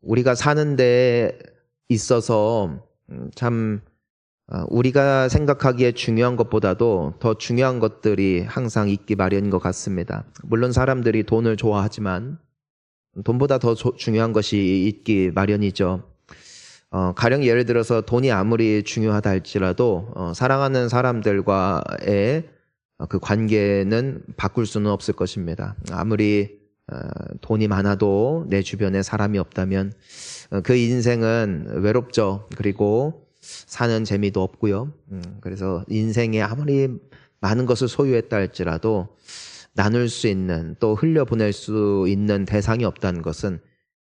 우리가 사는 데 있어서 참 우리가 생각하기에 중요한 것보다도 더 중요한 것들이 항상 있기 마련인 것 같습니다. 물론 사람들이 돈을 좋아하지만 돈보다 더 중요한 것이 있기 마련이죠. 가령 예를 들어서 돈이 아무리 중요하다 할지라도 사랑하는 사람들과의 그 관계는 바꿀 수는 없을 것입니다. 아무리 돈이 많아도 내 주변에 사람이 없다면 그 인생은 외롭죠. 그리고 사는 재미도 없고요. 그래서 인생에 아무리 많은 것을 소유했다 할지라도 나눌 수 있는, 또 흘려보낼 수 있는 대상이 없다는 것은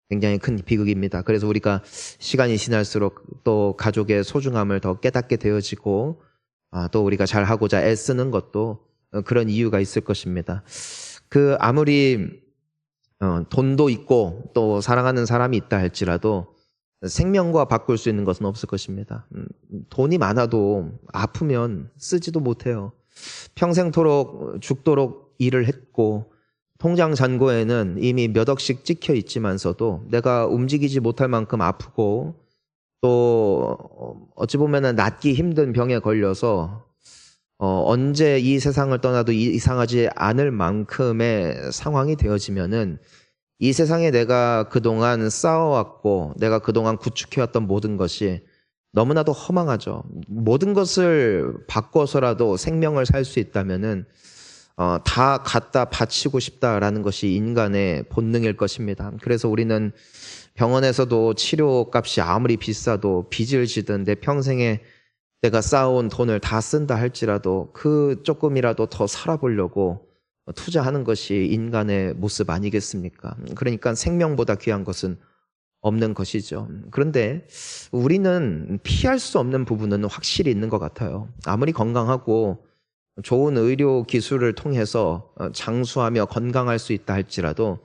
굉장히 큰 비극입니다. 그래서 우리가 시간이 지날수록 또 가족의 소중함을 더 깨닫게 되어지고 또 우리가 잘하고자 애쓰는 것도 그런 이유가 있을 것입니다. 아무리 돈도 있고 또 사랑하는 사람이 있다 할지라도 생명과 바꿀 수 있는 것은 없을 것입니다. 돈이 많아도 아프면 쓰지도 못해요. 평생토록 죽도록 일을 했고 통장 잔고에는 이미 몇 억씩 찍혀 있지만서도 내가 움직이지 못할 만큼 아프고 또 어찌 보면은 낫기 힘든 병에 걸려서 언제 이 세상을 떠나도 이상하지 않을 만큼의 상황이 되어지면은 이 세상에 내가 그동안 쌓아왔고 내가 그동안 구축해왔던 모든 것이 너무나도 허망하죠. 모든 것을 바꿔서라도 생명을 살 수 있다면은 다 갖다 바치고 싶다라는 것이 인간의 본능일 것입니다. 그래서 우리는 병원에서도 치료값이 아무리 비싸도 빚을 지든 내 평생에 내가 쌓아온 돈을 다 쓴다 할지라도 그 조금이라도 더 살아보려고 투자하는 것이 인간의 모습 아니겠습니까? 그러니까 생명보다 귀한 것은 없는 것이죠. 그런데 우리는 피할 수 없는 부분은 확실히 있는 것 같아요. 아무리 건강하고 좋은 의료 기술을 통해서 장수하며 건강할 수 있다 할지라도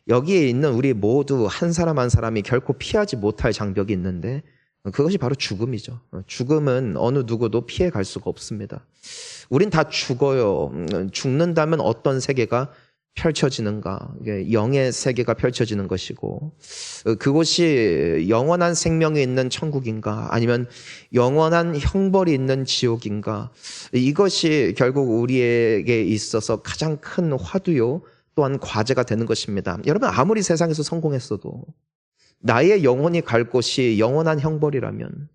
여기에 있는 우리 모두 한 사람 한 사람이 결코 피하지 못할 장벽이 있는데 그것이 바로 죽음이죠. 죽음은 어느 누구도 피해갈 수가 없습니다. 우린 다 죽어요. 죽는다면 어떤 세계가 펼쳐지는가? 영의 세계가 펼쳐지는 것이고 그곳이 영원한 생명이 있는 천국인가? 아니면 영원한 형벌이 있는 지옥인가? 이것이 결국 우리에게 있어서 가장 큰 화두요 또한 과제가 되는 것입니다. 여러분 아무리 세상에서 성공했어도 나의 영혼이 갈 곳이 영원한 형벌이라면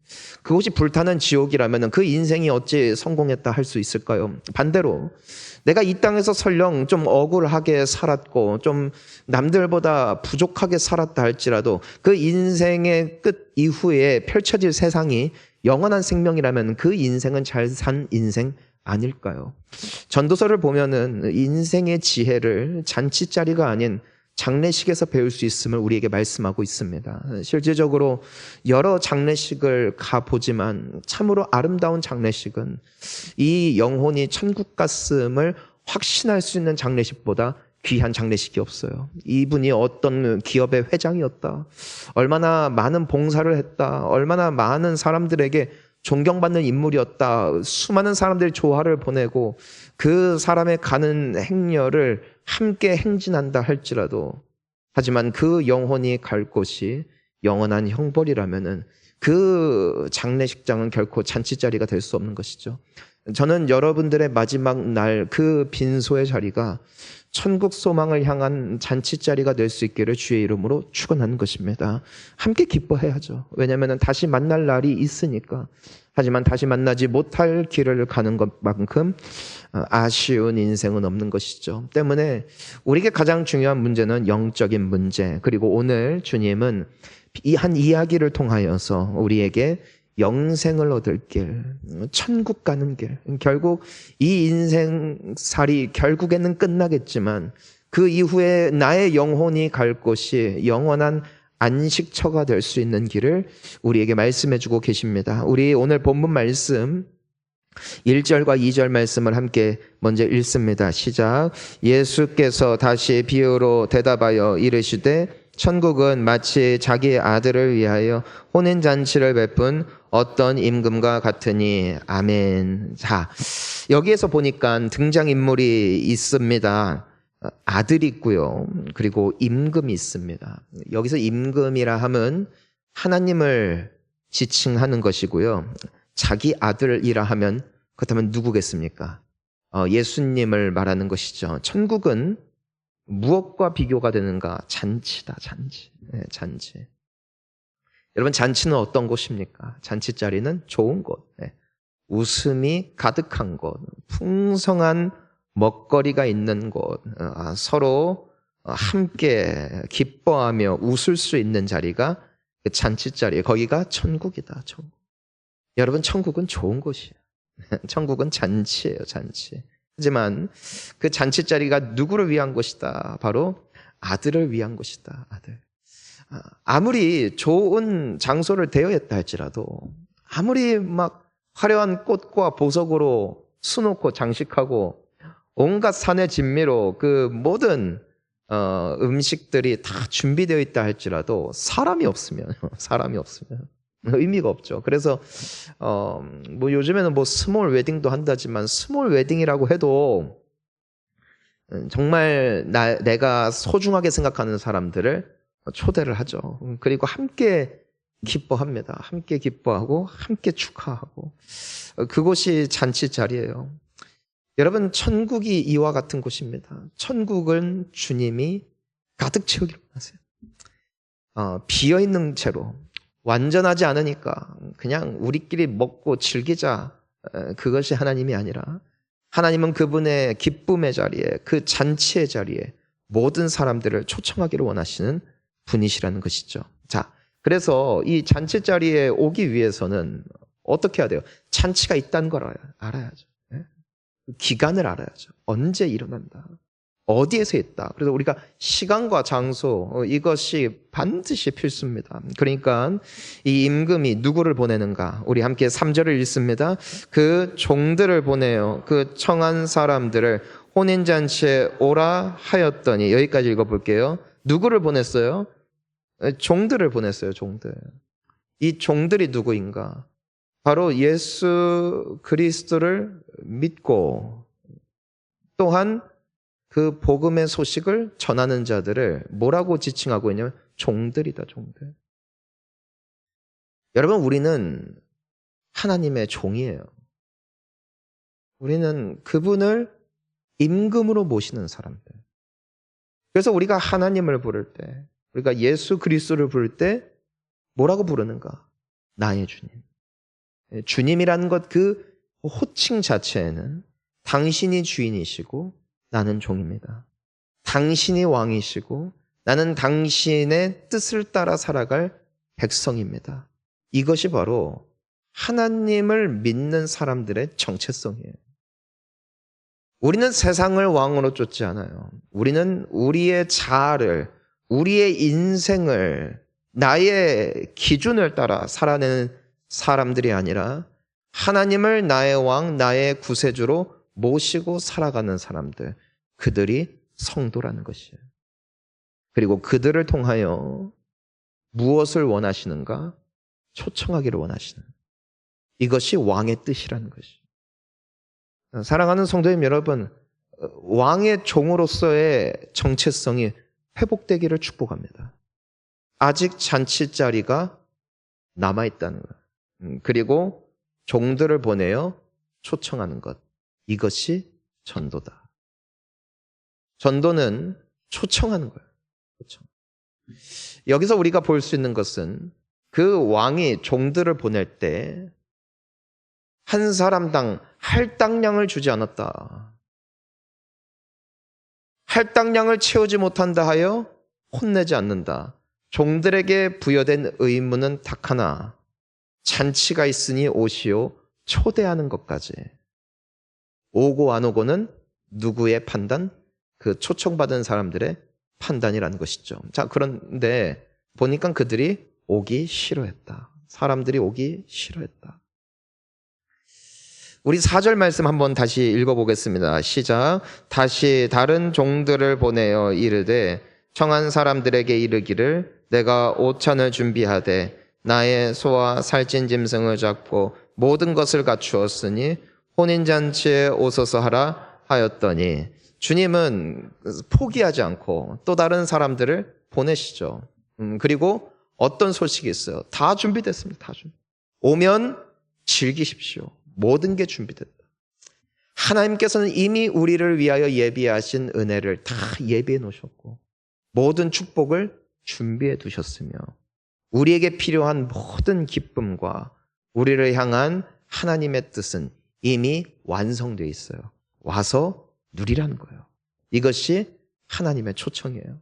그곳이 불타는 지옥이라면 그 인생이 어찌 성공했다 할 수 있을까요? 반대로 내가 이 땅에서 설령 좀 억울하게 살았고 좀 남들보다 부족하게 살았다 할지라도 그 인생의 끝 이후에 펼쳐질 세상이 영원한 생명이라면 그 인생은 잘 산 인생 아닐까요? 전도서를 보면은 인생의 지혜를 잔치자리가 아닌 장례식에서 배울 수 있음을 우리에게 말씀하고 있습니다. 실질적으로 여러 장례식을 가보지만 참으로 아름다운 장례식은 이 영혼이 천국 갔음을 확신할 수 있는 장례식보다 귀한 장례식이 없어요. 이분이 어떤 기업의 회장이었다, 얼마나 많은 봉사를 했다, 얼마나 많은 사람들에게 존경받는 인물이었다, 수많은 사람들이 조화를 보내고 그 사람의 가는 행렬을 함께 행진한다 할지라도 하지만 그 영혼이 갈 곳이 영원한 형벌이라면은 그 장례식장은 결코 잔치자리가 될 수 없는 것이죠. 저는 여러분들의 마지막 날 그 빈소의 자리가 천국 소망을 향한 잔치자리가 될 수 있기를 주의 이름으로 축원하는 것입니다. 함께 기뻐해야죠. 왜냐하면 다시 만날 날이 있으니까. 하지만 다시 만나지 못할 길을 가는 것만큼 아쉬운 인생은 없는 것이죠. 때문에 우리에게 가장 중요한 문제는 영적인 문제, 그리고 오늘 주님은 이 한 이야기를 통하여서 우리에게 영생을 얻을 길, 천국 가는 길, 결국 이 인생살이 결국에는 끝나겠지만 그 이후에 나의 영혼이 갈 곳이 영원한 안식처가 될 수 있는 길을 우리에게 말씀해 주고 계십니다. 우리 오늘 본문 말씀 1절과 2절 말씀을 함께 먼저 읽습니다. 시작. 예수께서 다시 비유로 대답하여 이르시되 천국은 마치 자기 아들을 위하여 혼인잔치를 베푼 어떤 임금과 같으니. 아멘. 자, 여기에서 보니까 등장인물이 있습니다. 아들이 있고요. 그리고 임금이 있습니다. 여기서 임금이라 함은 하나님을 지칭하는 것이고요. 자기 아들이라 하면 그렇다면 누구겠습니까? 예수님을 말하는 것이죠. 천국은 무엇과 비교가 되는가? 잔치다, 잔치. 네, 잔치. 여러분, 잔치는 어떤 곳입니까? 잔치 자리는 좋은 곳, 네. 웃음이 가득한 곳, 풍성한 먹거리가 있는 곳, 서로 함께 기뻐하며 웃을 수 있는 자리가 그 잔치 자리예요. 거기가 천국이다, 천국. 여러분, 천국은 좋은 곳이에요. 천국은 잔치예요, 잔치. 하지만 그 잔치 자리가 누구를 위한 것이다? 바로 아들을 위한 것이다, 아들. 아무리 좋은 장소를 대여했다 할지라도, 아무리 막 화려한 꽃과 보석으로 수놓고 장식하고 온갖 산의 진미로 그 모든 음식들이 다 준비되어 있다 할지라도 사람이 없으면 의미가 없죠. 그래서 뭐 요즘에는 뭐 스몰 웨딩도 한다지만 스몰 웨딩이라고 해도 정말 내가 소중하게 생각하는 사람들을 초대를 하죠. 그리고 함께 기뻐합니다. 함께 기뻐하고 함께 축하하고, 그곳이 잔치 자리예요. 여러분, 천국이 이와 같은 곳입니다. 천국은 주님이 가득 채우기를 원하세요. 비어있는 채로, 완전하지 않으니까 그냥 우리끼리 먹고 즐기자, 그것이 하나님이 아니라, 하나님은 그분의 기쁨의 자리에, 그 잔치의 자리에 모든 사람들을 초청하기를 원하시는 분이시라는 것이죠. 자, 그래서 이 잔치 자리에 오기 위해서는 어떻게 해야 돼요? 잔치가 있다는 걸 알아야죠. 네? 기간을 알아야죠. 언제 일어난다, 어디에서 있다. 그래서 우리가 시간과 장소, 이것이 반드시 필수입니다. 그러니까 이 임금이 누구를 보내는가? 우리 함께 3절을 읽습니다. 그 종들을 보내요. 그 청한 사람들을 혼인잔치에 오라 하였더니, 여기까지 읽어볼게요. 누구를 보냈어요? 종들을 보냈어요, 종들. 이 종들이 누구인가? 바로 예수 그리스도를 믿고 또한 그 복음의 소식을 전하는 자들을 뭐라고 지칭하고 있냐면 종들이다, 종들. 여러분, 우리는 하나님의 종이에요. 우리는 그분을 임금으로 모시는 사람들. 그래서 우리가 하나님을 부를 때, 우리가 예수 그리스도를 부를 때 뭐라고 부르는가? 나의 주님. 주님이라는 것, 그 호칭 자체에는 당신이 주인이시고 나는 종입니다. 당신이 왕이시고 나는 당신의 뜻을 따라 살아갈 백성입니다. 이것이 바로 하나님을 믿는 사람들의 정체성이에요. 우리는 세상을 왕으로 쫓지 않아요. 우리는 우리의 자아를, 우리의 인생을, 나의 기준을 따라 살아내는 사람들이 아니라 하나님을 나의 왕, 나의 구세주로 모시고 살아가는 사람들, 그들이 성도라는 것이에요. 그리고 그들을 통하여 무엇을 원하시는가? 초청하기를 원하시는, 이것이 왕의 뜻이라는 것이에요. 사랑하는 성도님 여러분, 왕의 종으로서의 정체성이 회복되기를 축복합니다. 아직 잔치 자리가 남아있다는 것, 그리고 종들을 보내어 초청하는 것, 이것이 전도다. 전도는 초청하는 거예요. 초청. 여기서 우리가 볼 수 있는 것은 그 왕이 종들을 보낼 때 한 사람당 할당량을 주지 않았다. 할당량을 채우지 못한다 하여 혼내지 않는다. 종들에게 부여된 의무는 딱 하나, 잔치가 있으니 오시오, 초대하는 것까지. 오고 안 오고는 누구의 판단? 그 초청받은 사람들의 판단이라는 것이죠. 자, 그런데 보니까 그들이 오기 싫어했다. 사람들이 오기 싫어했다. 우리 4절 말씀 한번 다시 읽어보겠습니다. 시작. 다시 다른 종들을 보내어 이르되 청한 사람들에게 이르기를 내가 오찬을 준비하되 나의 소와 살찐 짐승을 잡고 모든 것을 갖추었으니 혼인잔치에 오소서 하라 하였더니, 주님은 포기하지 않고 또 다른 사람들을 보내시죠. 그리고 어떤 소식이 있어요? 다 준비됐습니다. 다 준비. 오면 즐기십시오. 모든 게 준비됐다. 하나님께서는 이미 우리를 위하여 예비하신 은혜를 다 예비해 놓으셨고 모든 축복을 준비해 두셨으며 우리에게 필요한 모든 기쁨과 우리를 향한 하나님의 뜻은 이미 완성되어 있어요. 와서 누리라는 거예요. 이것이 하나님의 초청이에요.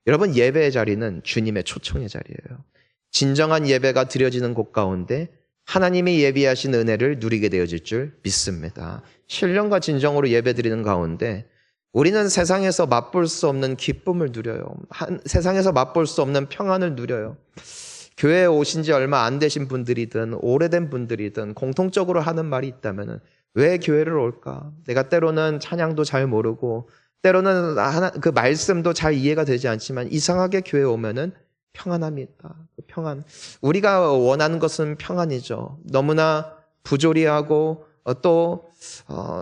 여러분, 예배의 자리는 주님의 초청의 자리예요. 진정한 예배가 드려지는 곳 가운데 하나님이 예비하신 은혜를 누리게 되어질 줄 믿습니다. 신령과 진정으로 예배드리는 가운데 우리는 세상에서 맛볼 수 없는 기쁨을 누려요. 세상에서 맛볼 수 없는 평안을 누려요. 교회에 오신 지 얼마 안 되신 분들이든 오래된 분들이든 공통적으로 하는 말이 있다면 왜 교회를 올까? 내가 때로는 찬양도 잘 모르고 때로는 그 말씀도 잘 이해가 되지 않지만 이상하게 교회에 오면은 평안함이 있다. 그 평안. 우리가 원하는 것은 평안이죠. 너무나 부조리하고 또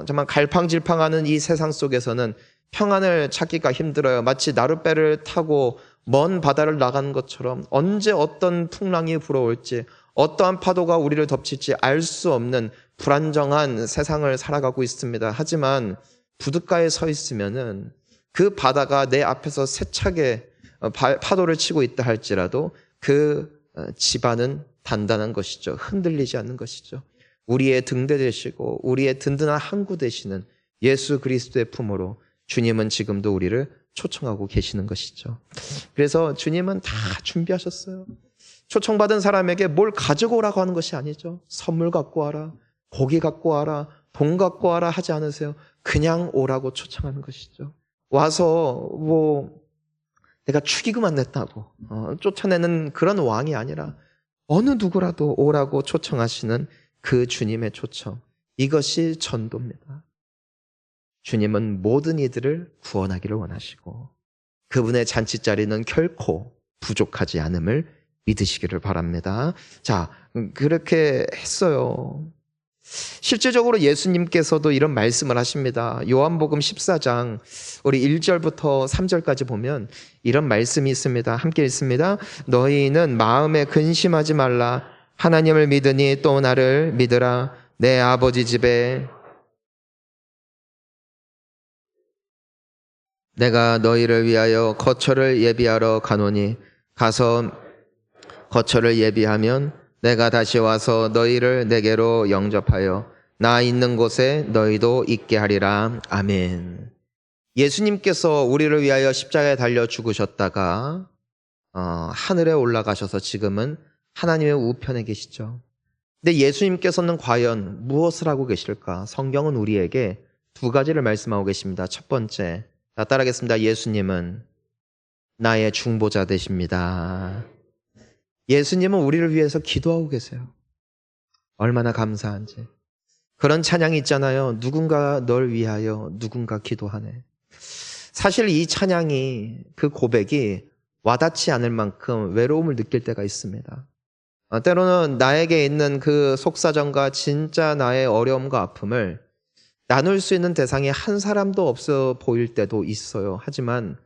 정말 갈팡질팡하는 이 세상 속에서는 평안을 찾기가 힘들어요. 마치 나룻배를 타고 먼 바다를 나가는 것처럼 언제 어떤 풍랑이 불어올지 어떠한 파도가 우리를 덮칠지 알 수 없는 불안정한 세상을 살아가고 있습니다. 하지만 부둣가에 서 있으면은 그 바다가 내 앞에서 세차게 파도를 치고 있다 할지라도 그 지반은 단단한 것이죠. 흔들리지 않는 것이죠. 우리의 등대 되시고 우리의 든든한 항구 되시는 예수 그리스도의 품으로 주님은 지금도 우리를 초청하고 계시는 것이죠. 그래서 주님은 다 준비하셨어요. 초청받은 사람에게 뭘 가지고 오라고 하는 것이 아니죠. 선물 갖고 와라, 고기 갖고 와라, 돈 갖고 와라 하지 않으세요. 그냥 오라고 초청하는 것이죠. 와서 내가 축의금만 냈다고 쫓아내는 그런 왕이 아니라 어느 누구라도 오라고 초청하시는 그 주님의 초청. 이것이 전도입니다. 주님은 모든 이들을 구원하기를 원하시고 그분의 잔치자리는 결코 부족하지 않음을 믿으시기를 바랍니다. 자, 그렇게 했어요. 실제적으로 예수님께서도 이런 말씀을 하십니다. 요한복음 14장 우리 1절부터 3절까지 보면 이런 말씀이 있습니다. 함께 읽습니다. 너희는 마음에 근심하지 말라. 하나님을 믿으니 또 나를 믿으라. 내 아버지 집에 내가 너희를 위하여 거처를 예비하러 가노니 가서 거처를 예비하면 내가 다시 와서 너희를 내게로 영접하여 나 있는 곳에 너희도 있게 하리라. 아멘. 예수님께서 우리를 위하여 십자가에 달려 죽으셨다가 하늘에 올라가셔서 지금은 하나님의 우편에 계시죠. 근데 예수님께서는 과연 무엇을 하고 계실까? 성경은 우리에게 두 가지를 말씀하고 계십니다. 첫 번째, 따라하겠습니다. 예수님은 나의 중보자 되십니다. 예수님은 우리를 위해서 기도하고 계세요. 얼마나 감사한지. 그런 찬양이 있잖아요. 누군가 널 위하여 누군가 기도하네. 사실 이 찬양이 그 고백이 와닿지 않을 만큼 외로움을 느낄 때가 있습니다. 때로는 나에게 있는 그 속사정과 진짜 나의 어려움과 아픔을 나눌 수 있는 대상이 한 사람도 없어 보일 때도 있어요. 하지만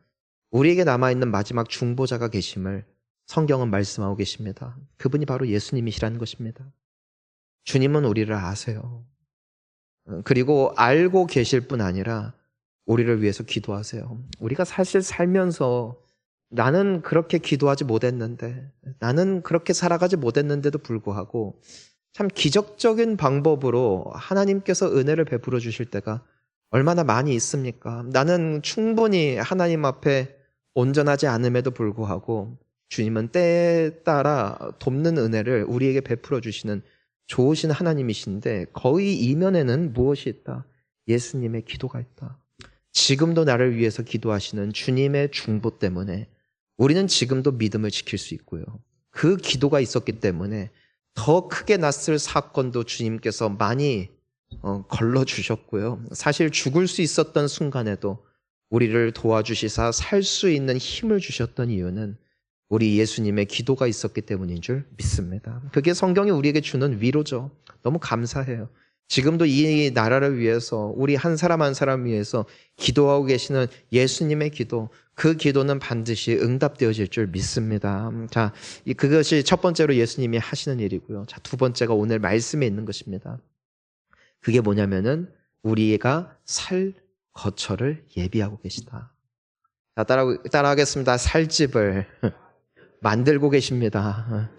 우리에게 남아있는 마지막 중보자가 계심을 성경은 말씀하고 계십니다. 그분이 바로 예수님이시라는 것입니다. 주님은 우리를 아세요. 그리고 알고 계실 뿐 아니라 우리를 위해서 기도하세요. 우리가 사실 살면서 나는 그렇게 기도하지 못했는데, 나는 그렇게 살아가지 못했는데도 불구하고 참 기적적인 방법으로 하나님께서 은혜를 베풀어 주실 때가 얼마나 많이 있습니까? 나는 충분히 하나님 앞에 온전하지 않음에도 불구하고 주님은 때에 따라 돕는 은혜를 우리에게 베풀어 주시는 좋으신 하나님이신데 거의 이면에는 무엇이 있다? 예수님의 기도가 있다. 지금도 나를 위해서 기도하시는 주님의 중보 때문에 우리는 지금도 믿음을 지킬 수 있고요. 그 기도가 있었기 때문에 더 크게 났을 사건도 주님께서 많이 걸러주셨고요. 사실 죽을 수 있었던 순간에도 우리를 도와주시사 살 수 있는 힘을 주셨던 이유는 우리 예수님의 기도가 있었기 때문인 줄 믿습니다. 그게 성경이 우리에게 주는 위로죠. 너무 감사해요. 지금도 이 나라를 위해서 우리 한 사람 한 사람 위해서 기도하고 계시는 예수님의 기도, 그 기도는 반드시 응답되어질 줄 믿습니다. 자, 그것이 첫 번째로 예수님이 하시는 일이고요. 자, 두 번째가 오늘 말씀에 있는 것입니다. 그게 뭐냐면은 우리가 살 거처를 예비하고 계시다. 자, 따라하겠습니다. 살 집을 만들고 계십니다.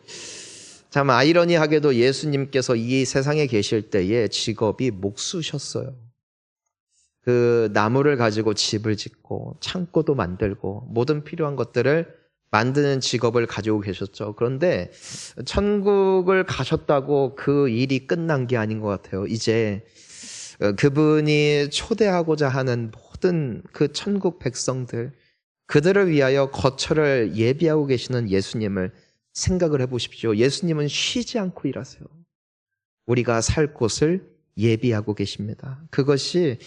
참 아이러니하게도 예수님께서 이 세상에 계실 때의 직업이 목수셨어요. 그 나무를 가지고 집을 짓고 창고도 만들고 모든 필요한 것들을 만드는 직업을 가지고 계셨죠. 그런데 천국을 가셨다고 그 일이 끝난 게 아닌 것 같아요. 이제 그분이 초대하고자 하는 모든 그 천국 백성들, 그들을 위하여 거처를 예비하고 계시는 예수님을 생각을 해보십시오. 예수님은 쉬지 않고 일하세요. 우리가 살 곳을 예비하고 계십니다. 그것이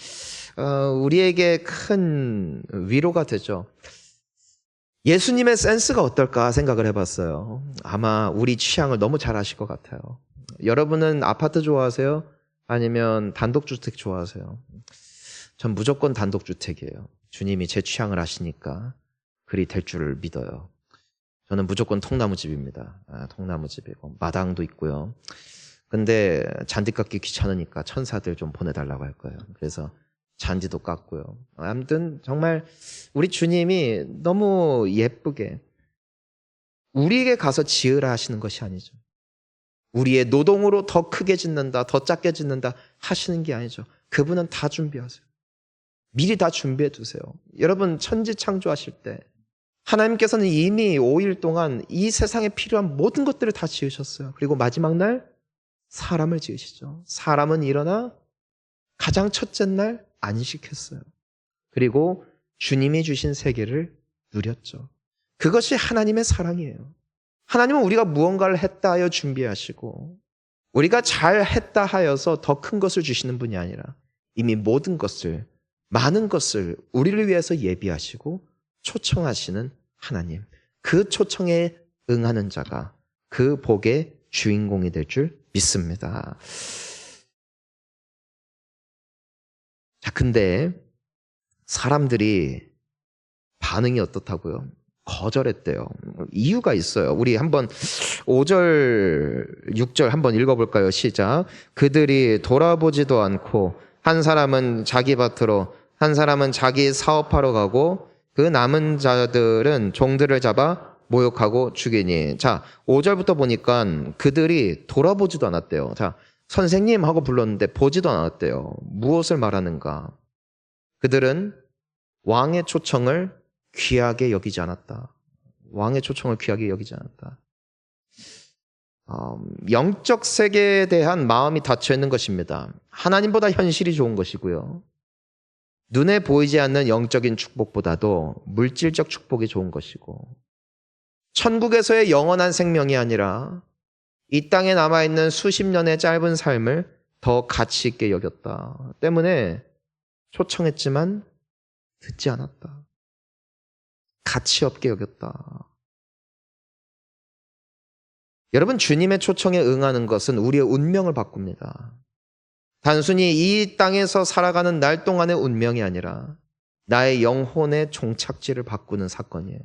우리에게 큰 위로가 되죠. 예수님의 센스가 어떨까 생각을 해봤어요. 아마 우리 취향을 너무 잘 아실 것 같아요. 여러분은 아파트 좋아하세요? 아니면 단독주택 좋아하세요? 전 무조건 단독주택이에요. 주님이 제 취향을 아시니까 그리 될 줄을 믿어요. 저는 무조건 통나무집입니다. 통나무집이고 마당도 있고요. 근데 잔디 깎기 귀찮으니까 천사들 좀 보내달라고 할 거예요. 그래서 잔디도 깎고요. 아무튼 정말 우리 주님이 너무 예쁘게 우리에게 가서 지으라 하시는 것이 아니죠. 우리의 노동으로 더 크게 짓는다, 더 작게 짓는다 하시는 게 아니죠. 그분은 다 준비하세요. 미리 다 준비해 두세요. 여러분 천지 창조하실 때 하나님께서는 이미 5일 동안 이 세상에 필요한 모든 것들을 다 지으셨어요. 그리고 마지막 날 사람을 지으시죠. 사람은 일어나 가장 첫째 날 안식했어요. 그리고 주님이 주신 세계를 누렸죠. 그것이 하나님의 사랑이에요. 하나님은 우리가 무언가를 했다 하여 준비하시고 우리가 잘 했다 하여서 더 큰 것을 주시는 분이 아니라 이미 모든 것을, 많은 것을 우리를 위해서 예비하시고 초청하시는 하나님. 그 초청에 응하는 자가 그 복의 주인공이 될 줄 믿습니다. 자, 근데 사람들이 반응이 어떻다고요? 거절했대요. 이유가 있어요. 우리 한번 5절, 6절 한번 읽어볼까요? 시작. 그들이 돌아보지도 않고 한 사람은 자기 밭으로 한 사람은 자기 사업하러 가고 그 남은 자들은 종들을 잡아 모욕하고 죽이니. 자, 5절부터 보니까 그들이 돌아보지도 않았대요. 자, 선생님 하고 불렀는데 보지도 않았대요. 무엇을 말하는가? 그들은 왕의 초청을 귀하게 여기지 않았다. 왕의 초청을 귀하게 여기지 않았다. 영적 세계에 대한 마음이 닫혀 있는 것입니다. 하나님보다 현실이 좋은 것이고요. 눈에 보이지 않는 영적인 축복보다도 물질적 축복이 좋은 것이고, 천국에서의 영원한 생명이 아니라 이 땅에 남아있는 수십 년의 짧은 삶을 더 가치 있게 여겼다. 때문에 초청했지만 듣지 않았다. 가치 없게 여겼다. 여러분, 주님의 초청에 응하는 것은 우리의 운명을 바꿉니다. 단순히 이 땅에서 살아가는 날 동안의 운명이 아니라 나의 영혼의 종착지를 바꾸는 사건이에요.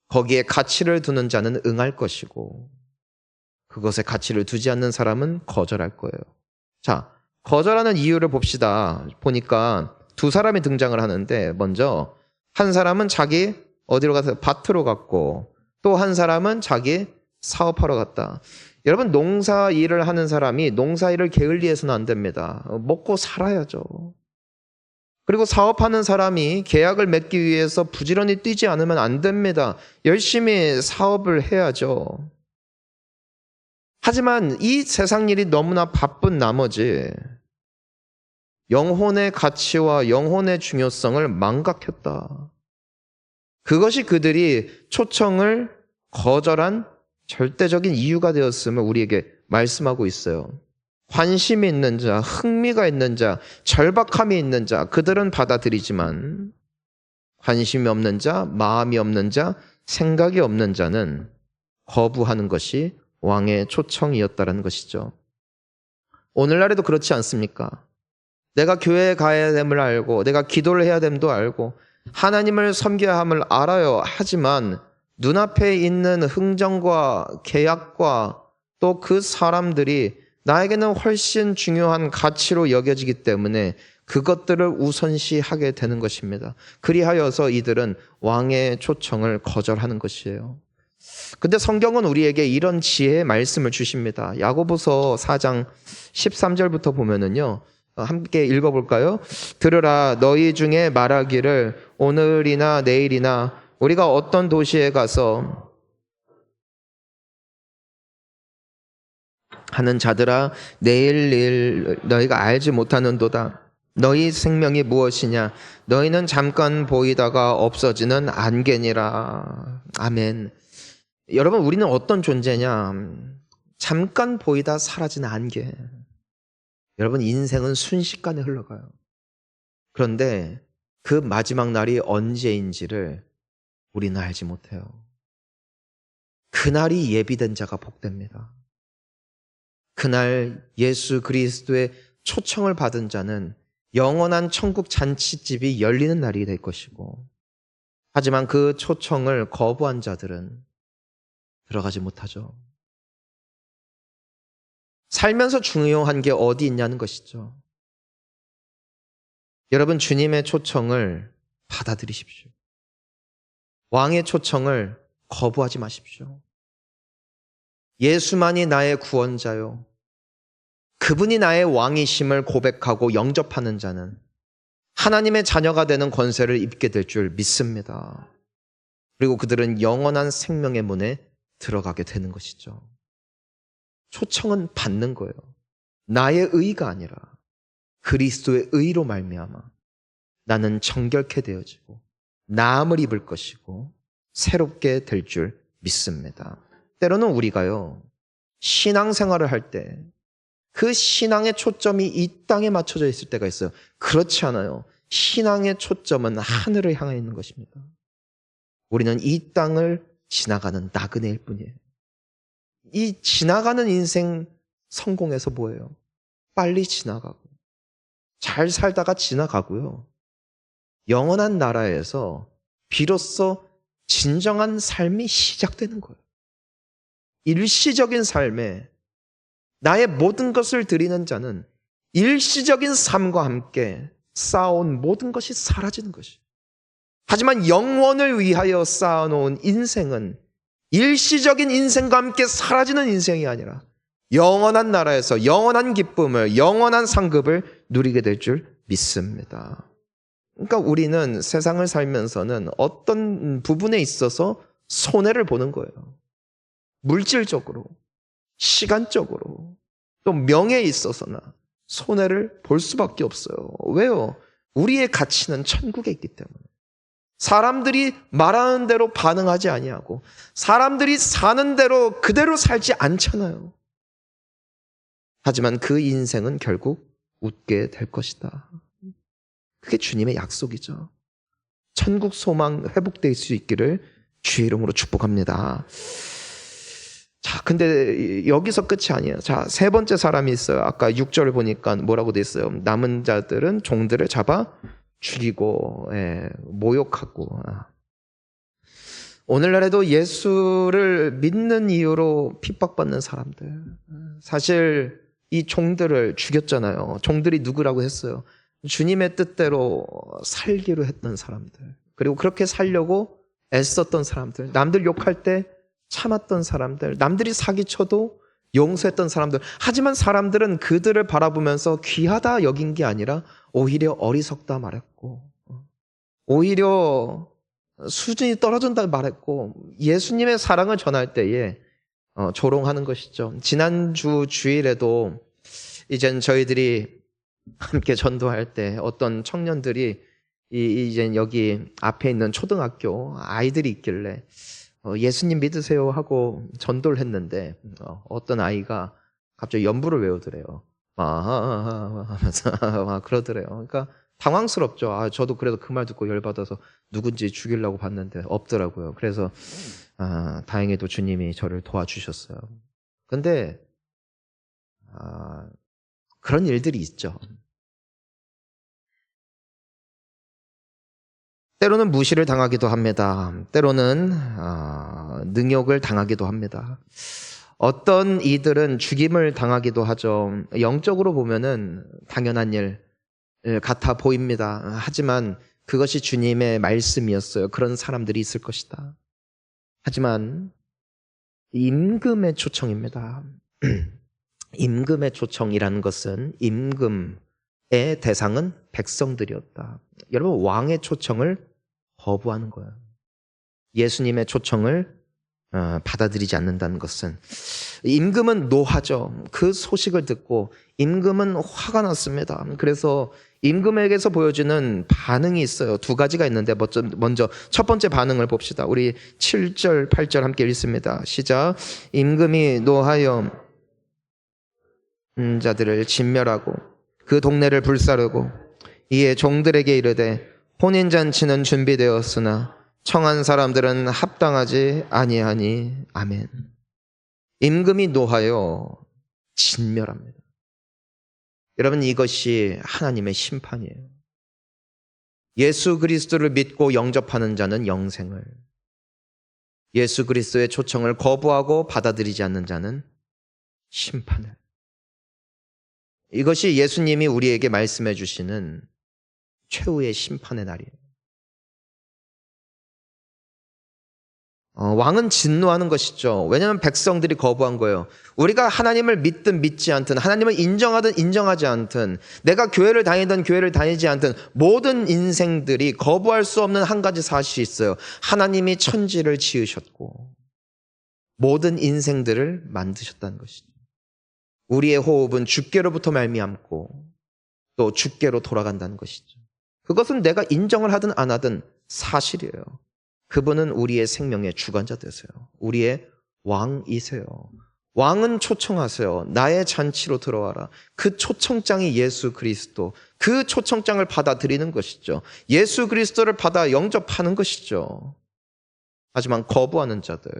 거기에 가치를 두는 자는 응할 것이고 그것에 가치를 두지 않는 사람은 거절할 거예요. 자, 거절하는 이유를 봅시다. 보니까 두 사람이 등장을 하는데, 먼저 한 사람은 자기 어디로 가서 밭으로 갔고 또 한 사람은 자기 사업하러 갔다. 여러분, 농사 일을 하는 사람이 농사 일을 게을리해서는 안 됩니다. 먹고 살아야죠. 그리고 사업하는 사람이 계약을 맺기 위해서 부지런히 뛰지 않으면 안 됩니다. 열심히 사업을 해야죠. 하지만 이 세상 일이 너무나 바쁜 나머지 영혼의 가치와 영혼의 중요성을 망각했다. 그것이 그들이 초청을 거절한 절대적인 이유가 되었음을 우리에게 말씀하고 있어요. 관심이 있는 자, 흥미가 있는 자, 절박함이 있는 자, 그들은 받아들이지만 관심이 없는 자, 마음이 없는 자, 생각이 없는 자는 거부하는 것이 왕의 초청이었다는 것이죠. 오늘날에도 그렇지 않습니까? 내가 교회에 가야 됨을 알고 내가 기도를 해야 됨도 알고 하나님을 섬겨야 함을 알아요. 하지만 눈앞에 있는 흥정과 계약과 또 그 사람들이 나에게는 훨씬 중요한 가치로 여겨지기 때문에 그것들을 우선시하게 되는 것입니다. 그리하여서 이들은 왕의 초청을 거절하는 것이에요. 근데 성경은 우리에게 이런 지혜의 말씀을 주십니다. 야고보서 4장 13절부터 보면은요. 함께 읽어볼까요? 들으라, 너희 중에 말하기를 오늘이나 내일이나 우리가 어떤 도시에 가서 하는 자들아, 내일 너희가 알지 못하는도다. 너희 생명이 무엇이냐? 너희는 잠깐 보이다가 없어지는 안개니라. 아멘. 여러분, 우리는 어떤 존재냐? 잠깐 보이다 사라지는 안개. 여러분, 인생은 순식간에 흘러가요. 그런데 그 마지막 날이 언제인지를 우리는 알지 못해요. 그날이 예비된 자가 복됩니다. 그날 예수 그리스도의 초청을 받은 자는 영원한 천국 잔치집이 열리는 날이 될 것이고, 하지만 그 초청을 거부한 자들은 들어가지 못하죠. 살면서 중요한 게 어디 있냐는 것이죠. 여러분, 주님의 초청을 받아들이십시오. 왕의 초청을 거부하지 마십시오. 예수만이 나의 구원자요. 그분이 나의 왕이심을 고백하고 영접하는 자는 하나님의 자녀가 되는 권세를 입게 될 줄 믿습니다. 그리고 그들은 영원한 생명의 문에 들어가게 되는 것이죠. 초청은 받는 거예요. 나의 의가 아니라 그리스도의 의로 말미암아 나는 정결케 되어지고 나음을 입을 것이고 새롭게 될 줄 믿습니다. 때로는 우리가요, 신앙생활을 할 때 그 신앙의 초점이 이 땅에 맞춰져 있을 때가 있어요. 그렇지 않아요. 신앙의 초점은 하늘을 향해 있는 것입니다. 우리는 이 땅을 지나가는 나그네일 뿐이에요. 이 지나가는 인생 성공해서 뭐예요? 빨리 지나가고 잘 살다가 지나가고요. 영원한 나라에서 비로소 진정한 삶이 시작되는 거예요. 일시적인 삶에 나의 모든 것을 드리는 자는 일시적인 삶과 함께 쌓아온 모든 것이 사라지는 것이에요. 하지만 영원을 위하여 쌓아놓은 인생은 일시적인 인생과 함께 사라지는 인생이 아니라 영원한 나라에서 영원한 기쁨을, 영원한 상급을 누리게 될 줄 믿습니다. 그러니까 우리는 세상을 살면서는 어떤 부분에 있어서 손해를 보는 거예요. 물질적으로, 시간적으로, 또 명예에 있어서나 손해를 볼 수밖에 없어요. 왜요? 우리의 가치는 천국에 있기 때문에. 사람들이 말하는 대로 반응하지 아니하고 사람들이 사는 대로 그대로 살지 않잖아요. 하지만 그 인생은 결국 웃게 될 것이다. 그게 주님의 약속이죠. 천국 소망 회복될 수 있기를 주의 이름으로 축복합니다. 자, 근데 여기서 끝이 아니에요. 자, 세 번째 사람이 있어요. 아까 6절을 보니까 뭐라고 돼 있어요? 남은 자들은 종들을 잡아 죽이고, 모욕하고. 오늘날에도 예수를 믿는 이유로 핍박받는 사람들. 사실 이 종들을 죽였잖아요. 종들이 누구라고 했어요? 주님의 뜻대로 살기로 했던 사람들. 그리고 그렇게 살려고 애썼던 사람들. 남들 욕할 때 참았던 사람들. 남들이 사기쳐도 용서했던 사람들. 하지만 사람들은 그들을 바라보면서 귀하다 여긴 게 아니라 오히려 어리석다 말했고, 오히려 수준이 떨어진다 말했고, 예수님의 사랑을 전할 때에 조롱하는 것이죠. 지난주 주일에도 이젠 저희들이 함께 전도할 때 어떤 청년들이 이제 여기 앞에 있는 초등학교 아이들이 있길래 예수님 믿으세요 하고 전도를 했는데 어떤 아이가 갑자기 연부를 외우더래요. 하면서 막 그러더래요. 그러니까 당황스럽죠. 저도 그래서 그 말 듣고 열받아서 누군지 죽이려고 봤는데 없더라고요. 그래서 다행히도 주님이 저를 도와주셨어요. 근데 그런 일들이 있죠. 때로는 무시를 당하기도 합니다. 때로는 능욕을 당하기도 합니다. 어떤 이들은 죽임을 당하기도 하죠. 영적으로 보면은 당연한 일 같아 보입니다. 하지만 그것이 주님의 말씀이었어요. 그런 사람들이 있을 것이다. 하지만 임금의 초청입니다. 임금의 초청이라는 것은 임금의 대상은 백성들이었다. 여러분, 왕의 초청을 거부하는 거예요. 예수님의 초청을 받아들이지 않는다는 것은, 임금은 노하죠. 그 소식을 듣고 임금은 화가 났습니다. 그래서 임금에게서 보여지는 반응이 있어요. 두 가지가 있는데 먼저 첫 번째 반응을 봅시다. 우리 7절, 8절 함께 읽습니다. 시작. 임금이 노하여 자들을 진멸하고 그 동네를 불사르고 이에 종들에게 이르되 혼인잔치는 준비되었으나 청한 사람들은 합당하지 아니하니. 아멘. 임금이 노하여 진멸합니다. 여러분, 이것이 하나님의 심판이에요. 예수 그리스도를 믿고 영접하는 자는 영생을, 예수 그리스도의 초청을 거부하고 받아들이지 않는 자는 심판을. 이것이 예수님이 우리에게 말씀해 주시는 최후의 심판의 날이에요. 왕은 진노하는 것이죠. 왜냐하면 백성들이 거부한 거예요. 우리가 하나님을 믿든 믿지 않든, 하나님을 인정하든 인정하지 않든, 내가 교회를 다니든 교회를 다니지 않든, 모든 인생들이 거부할 수 없는 한 가지 사실이 있어요. 하나님이 천지를 지으셨고 모든 인생들을 만드셨다는 것이죠. 우리의 호흡은 주께로부터 말미암고 또 주께로 돌아간다는 것이죠. 그것은 내가 인정을 하든 안 하든 사실이에요. 그분은 우리의 생명의 주관자 되세요. 우리의 왕이세요. 왕은 초청하세요. 나의 잔치로 들어와라. 그 초청장이 예수 그리스도, 그 초청장을 받아들이는 것이죠. 예수 그리스도를 받아 영접하는 것이죠. 하지만 거부하는 자들,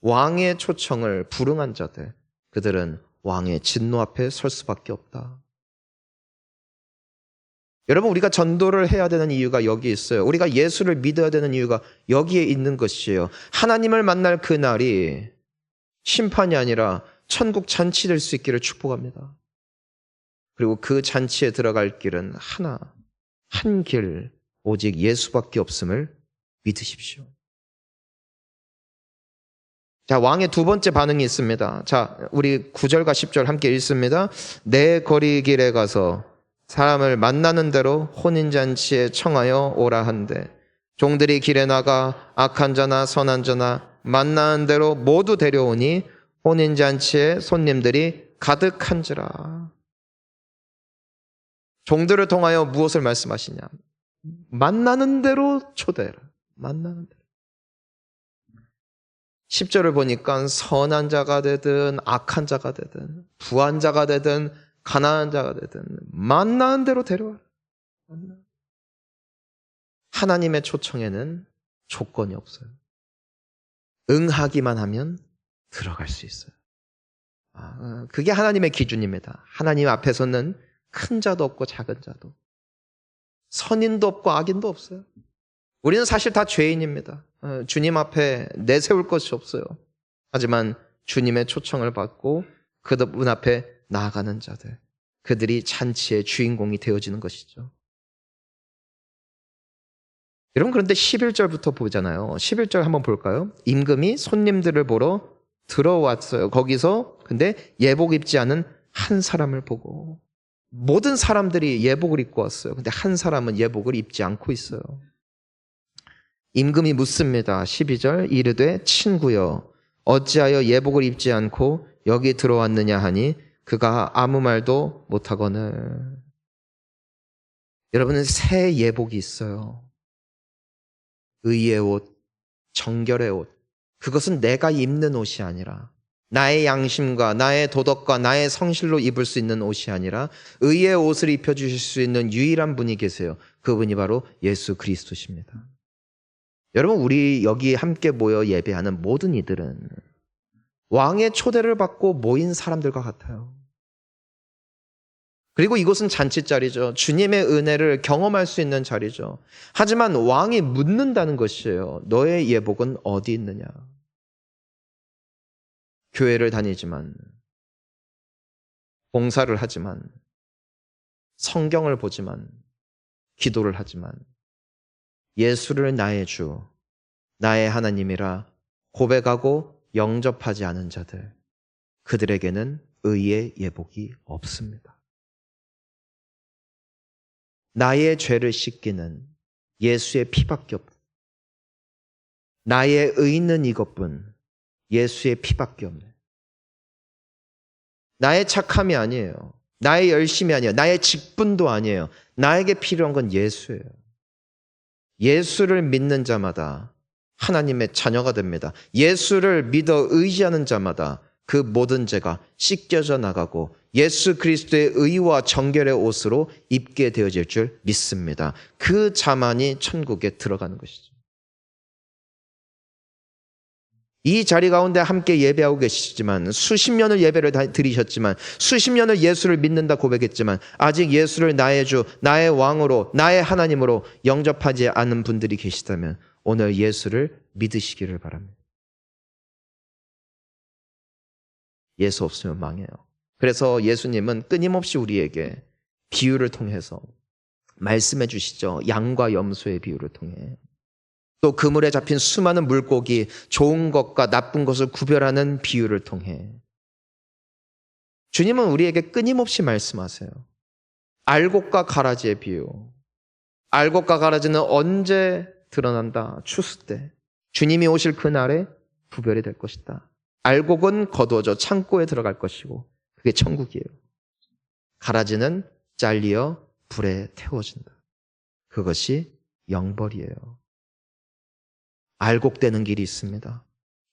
왕의 초청을 불응한 자들, 그들은 왕의 진노 앞에 설 수밖에 없다. 여러분, 우리가 전도를 해야 되는 이유가 여기 있어요. 우리가 예수를 믿어야 되는 이유가 여기에 있는 것이에요. 하나님을 만날 그 날이 심판이 아니라 천국 잔치 될 수 있기를 축복합니다. 그리고 그 잔치에 들어갈 길은 하나, 한 길, 오직 예수밖에 없음을 믿으십시오. 자, 왕의 두 번째 반응이 있습니다. 자, 우리 9절과 10절 함께 읽습니다. 내 거리 길에 가서 사람을 만나는 대로 혼인잔치에 청하여 오라 한대 종들이 길에 나가 악한 자나 선한 자나 만나는 대로 모두 데려오니 혼인잔치에 손님들이 가득한지라. 종들을 통하여 무엇을 말씀하시냐? 만나는 대로 초대해라. 만나는 대로. 10절을 보니까 선한 자가 되든 악한 자가 되든 부한 자가 되든 가난한 자가 되든 만나는 대로 데려와라. 하나님의 초청에는 조건이 없어요. 응하기만 하면 들어갈 수 있어요. 그게 하나님의 기준입니다. 하나님 앞에서는 큰 자도 없고 작은 자도, 선인도 없고 악인도 없어요. 우리는 사실 다 죄인입니다. 주님 앞에 내세울 것이 없어요. 하지만 주님의 초청을 받고 그분 앞에 나아가는 자들, 그들이 잔치의 주인공이 되어지는 것이죠. 여러분, 그런데 11절부터 보잖아요. 11절 한번 볼까요? 임금이 손님들을 보러 들어왔어요. 거기서 근데 예복 입지 않은 한 사람을 보고, 모든 사람들이 예복을 입고 왔어요. 근데 한 사람은 예복을 입지 않고 있어요. 임금이 묻습니다. 12절, 이르되 친구여 어찌하여 예복을 입지 않고 여기 들어왔느냐 하니 그가 아무 말도 못하거늘. 여러분은 새 예복이 있어요. 의의 옷, 정결의 옷. 그것은 내가 입는 옷이 아니라, 나의 양심과 나의 도덕과 나의 성실로 입을 수 있는 옷이 아니라 의의 옷을 입혀주실 수 있는 유일한 분이 계세요. 그분이 바로 예수 그리스도십니다. 여러분, 우리 여기 함께 모여 예배하는 모든 이들은 왕의 초대를 받고 모인 사람들과 같아요. 그리고 이곳은 잔치자리죠. 주님의 은혜를 경험할 수 있는 자리죠. 하지만 왕이 묻는다는 것이에요. 너의 예복은 어디 있느냐? 교회를 다니지만, 봉사를 하지만, 성경을 보지만, 기도를 하지만, 예수를 나의 주, 나의 하나님이라 고백하고 영접하지 않은 자들, 그들에게는 의의 예복이 없습니다. 나의 죄를 씻기는 예수의 피밖에 없다. 나의 의는 이것뿐, 예수의 피밖에 없네. 나의 착함이 아니에요. 나의 열심이 아니에요. 나의 직분도 아니에요. 나에게 필요한 건 예수예요. 예수를 믿는 자마다 하나님의 자녀가 됩니다. 예수를 믿어 의지하는 자마다 그 모든 죄가 씻겨져 나가고 예수 그리스도의 의와 정결의 옷으로 입게 되어질 줄 믿습니다. 그 자만이 천국에 들어가는 것이죠. 이 자리 가운데 함께 예배하고 계시지만, 수십 년을 예배를 드리셨지만, 수십 년을 예수를 믿는다 고백했지만, 아직 예수를 나의 주, 나의 왕으로, 나의 하나님으로 영접하지 않은 분들이 계시다면 오늘 예수를 믿으시기를 바랍니다. 예수 없으면 망해요. 그래서 예수님은 끊임없이 우리에게 비유를 통해서 말씀해 주시죠. 양과 염소의 비유를 통해. 또 그물에 잡힌 수많은 물고기, 좋은 것과 나쁜 것을 구별하는 비유를 통해 주님은 우리에게 끊임없이 말씀하세요. 알곡과 가라지의 비유. 알곡과 가라지는 언제 드러난다? 추수 때. 주님이 오실 그날에 구별이 될 것이다. 알곡은 거두어져 창고에 들어갈 것이고 그게 천국이에요. 가라지는 잘리어 불에 태워진다. 그것이 영벌이에요. 알곡되는 길이 있습니다.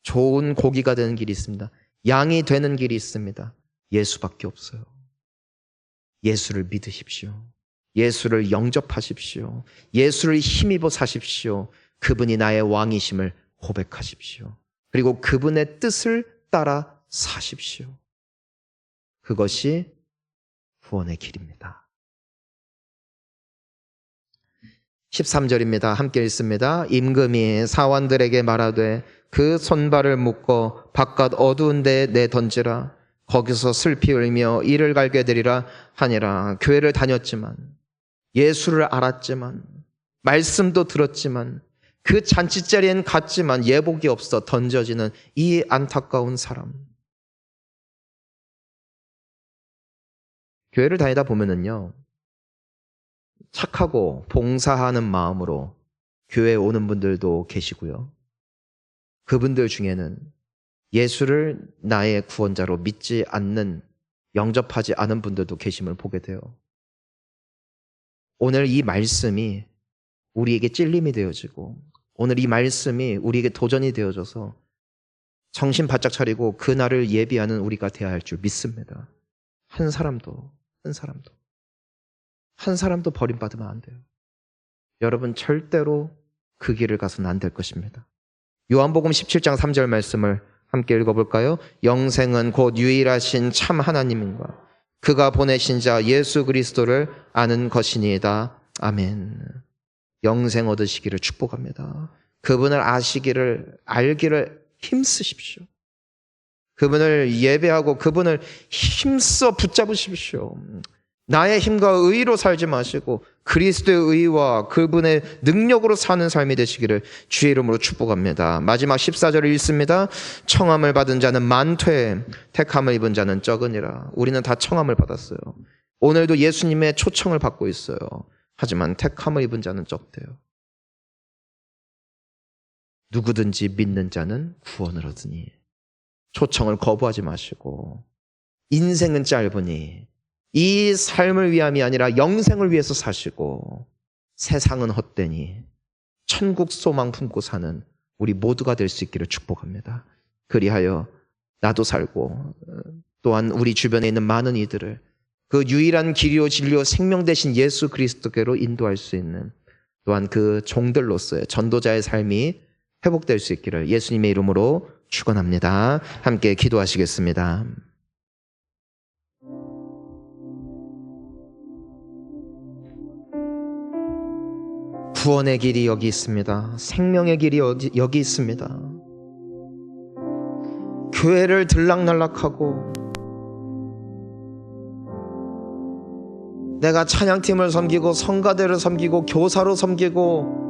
좋은 고기가 되는 길이 있습니다. 양이 되는 길이 있습니다. 예수밖에 없어요. 예수를 믿으십시오. 예수를 영접하십시오. 예수를 힘입어 사십시오. 그분이 나의 왕이심을 고백하십시오. 그리고 그분의 뜻을 따라 사십시오. 그것이 구원의 길입니다. 13절입니다. 함께 읽습니다. 임금이 사원들에게 말하되 그 손발을 묶어 바깥 어두운 데에 내던지라. 거기서 슬피 울며 이를 갈게 되리라 하니라. 교회를 다녔지만, 예수를 알았지만, 말씀도 들었지만, 그 잔치자리엔 갔지만 예복이 없어 던져지는 이 안타까운 사람. 교회를 다니다 보면은요, 착하고 봉사하는 마음으로 교회에 오는 분들도 계시고요. 그분들 중에는 예수를 나의 구원자로 믿지 않는, 영접하지 않은 분들도 계심을 보게 돼요. 오늘 이 말씀이 우리에게 찔림이 되어지고, 오늘 이 말씀이 우리에게 도전이 되어져서 정신 바짝 차리고 그날을 예비하는 우리가 되어야 할 줄 믿습니다. 한 사람도 버림받으면 안 돼요. 여러분 절대로 그 길을 가서는 안 될 것입니다. 요한복음 17장 3절 말씀을 함께 읽어볼까요? 영생은 곧 유일하신 참 하나님과 그가 보내신 자 예수 그리스도를 아는 것이니이다. 아멘. 영생 얻으시기를 축복합니다. 그분을 알기를 힘쓰십시오. 그분을 예배하고 그분을 힘써 붙잡으십시오. 나의 힘과 의로 살지 마시고 그리스도의 의와 그분의 능력으로 사는 삶이 되시기를 주의 이름으로 축복합니다. 마지막 14절을 읽습니다. 청함을 받은 자는 많되 택함을 입은 자는 적으니라. 우리는 다 청함을 받았어요. 오늘도 예수님의 초청을 받고 있어요. 하지만 택함을 입은 자는 적대요. 누구든지 믿는 자는 구원을 얻으니. 초청을 거부하지 마시고, 인생은 짧으니 이 삶을 위함이 아니라 영생을 위해서 사시고, 세상은 헛되니 천국 소망 품고 사는 우리 모두가 될 수 있기를 축복합니다. 그리하여 나도 살고 또한 우리 주변에 있는 많은 이들을 그 유일한 길이요 진리요 생명 되신 예수 그리스도께로 인도할 수 있는, 또한 그 종들로서의 전도자의 삶이 회복될 수 있기를 예수님의 이름으로 축원합니다. 함께 기도하시겠습니다. 구원의 길이 여기 있습니다. 생명의 길이 여기 있습니다. 교회를 들락날락하고 내가 찬양팀을 섬기고 성가대를 섬기고 교사로 섬기고